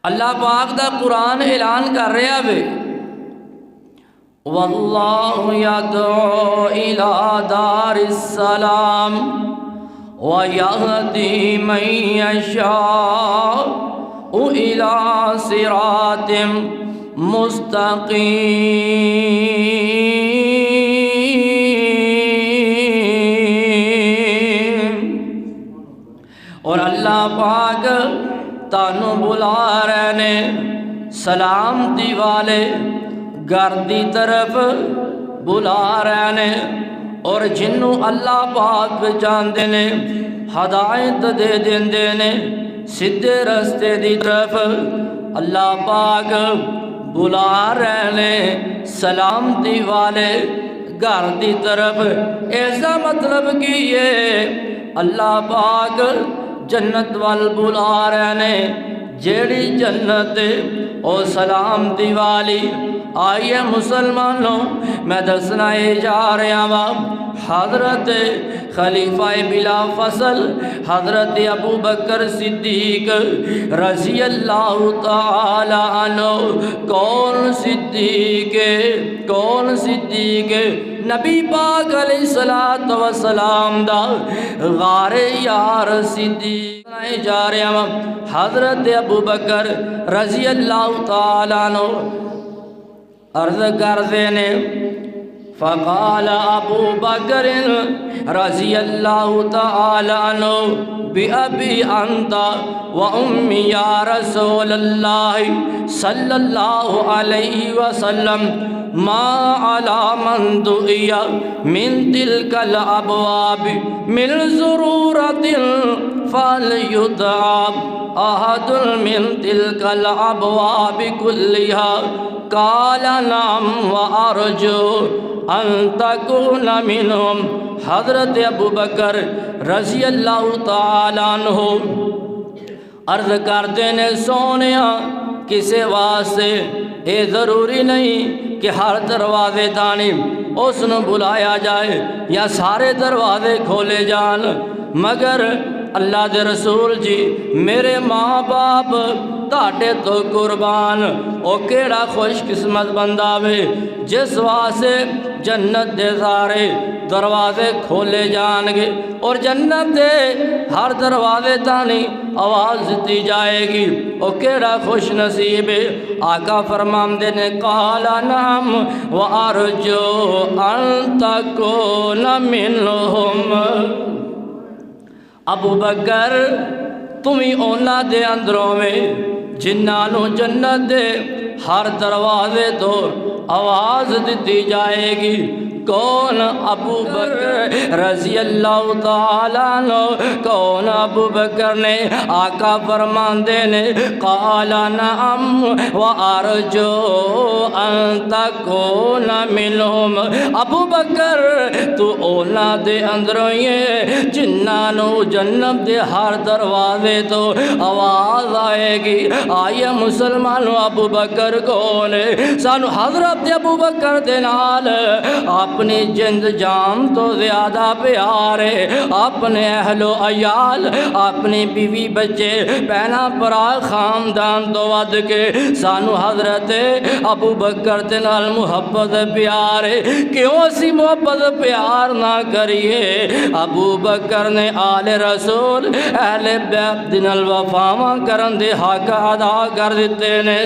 اللہ پاک دا قرآن اعلان کر رہا ہے واللہ یدعو الی دار السلام وَيَهْدِي مَن يَشَاءُ إِلَى صِرَاطٍ مستقیم۔ اور اللہ پاک تانوں بلا رہے نے سلامتی والے گھر دی طرف بلا رہے نے، اور جنوں اللہ پاک پہچاندے نے ہدایت دے دیندے نے سیدھے رستے دی طرف۔ اللہ پاک بلا رہے نے سلامتی والے گھر دی طرف۔ ایسا مطلب کہ یہ اللہ پاک جنت وال بلا رہے نے، جیڑی جنت او سلامتی والی۔ آئیے مسلمانوں، میں دسنا جا رہا ہوں حضرت خلیفہ بلا فصل حضرت ابو بکر صدیق رضی اللہ تعالی عنہ کون صدیق نبی پاک علیہ السلام دا غار یار صدیق جا رہا ہوں۔ حضرت ابو بکر رضی اللہ تعالی عنہ عرض کردے نے فقال ابو بکر رضی اللہ تعالی عنہ بأبی انت و امی یا رسول اللہ صلی اللہ علیہ وسلم ما علی من دعی من تلک الابواب من ضرورت فلیدعا احد من تلک الابواب کلیہا قال نعم وارجو ان تکون منہم۔ حضرت ابو بکر رضی اللہ تعالیٰ عنہ عرض کردے نے سونیا کسے واسطے اے ضروری نہیں کہ ہر دروازے تانی اس نے بلایا جائے یا سارے دروازے کھولے جان، مگر اللہ دے رسول جی میرے ماں باپ تاڑے تو قربان، او کیڑا خوش قسمت بندہ وے جس واسے جنت دے سارے دروازے کھولے جان گے اور جنت دے ہر دروازے تانی آواز دی جائے گی، او کیڑا خوش نصیب ہے۔ آقا فرماندے نے قال نعم وارجو ان تکون منہم۔ ابو بکر تمہیں اونا دے اندروں میں جنانو جنت دے ہر دروازے تو آواز دی جائے گی۔ کون؟ ابو بکر رضی اللہ تعالیٰ عنہ۔ کون ابو بکر نے؟ آقا فرماندے نے قال نعم وارجو ان تکون منہم۔ ابو بکر تو اونا دے اندروں یہ جنانو جنت دے ہر دروازے تو آواز آئے گی۔ آئیے مسلمانوں ابو بکر کون ہے؟ سانو حضرت ابو بکر دے نال اپنی جند جان تو زیادہ پیارے، اپنے اہل و عیال اپنی بیوی بچے پہنا پرا خاندان تو ود کے سانو حضرت ابو بکر دے نال محبت پیارے۔ کیوں اسی محبت پیار نہ کریے؟ ابو بکر نے آل رسول اہل بیت دے نال وفاواں کرن دے حق ادا کر دیتے نے۔